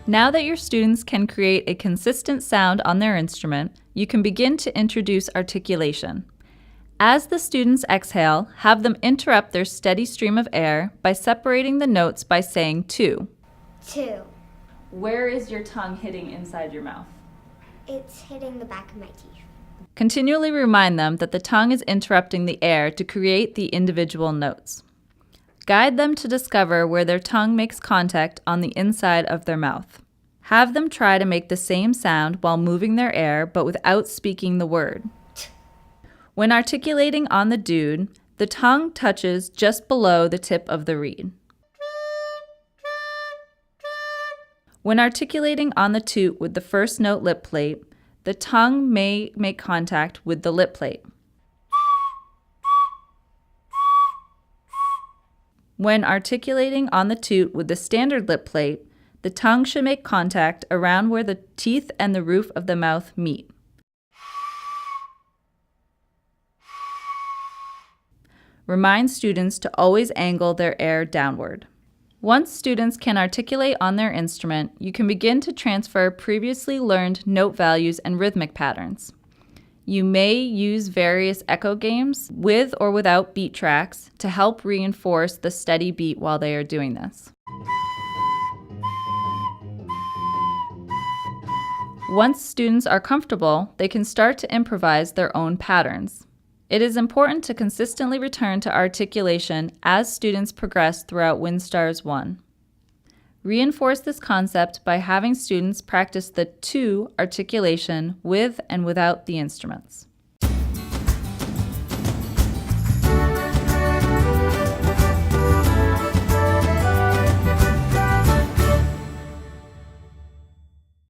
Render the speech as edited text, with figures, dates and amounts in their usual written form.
Now that your students can create a consistent sound on their instrument, you can begin to introduce articulation. As the students exhale, have them interrupt their steady stream of air by separating the notes by saying two. Two. Where is your tongue hitting inside your mouth? It's hitting the back of my teeth. Continually remind them that the tongue is interrupting the air to create the individual notes. Guide them to discover where their tongue makes contact on the inside of their mouth. Have them try to make the same sound while moving their air but without speaking the word. When articulating on the dude, the tongue touches just below the tip of the reed. When articulating on the toot with the first note lip plate, the tongue may make contact with the lip plate. When articulating on the toot with the standard lip plate, the tongue should make contact around where the teeth and the roof of the mouth meet. Remind students to always angle their air downward. Once students can articulate on their instrument, you can begin to transfer previously learned note values and rhythmic patterns. You may use various echo games with or without beat tracks to help reinforce the steady beat while they are doing this. Once students are comfortable, they can start to improvise their own patterns. It is important to consistently return to articulation as students progress throughout WindStars 1. Reinforce this concept by having students practice the two articulation with and without the instruments.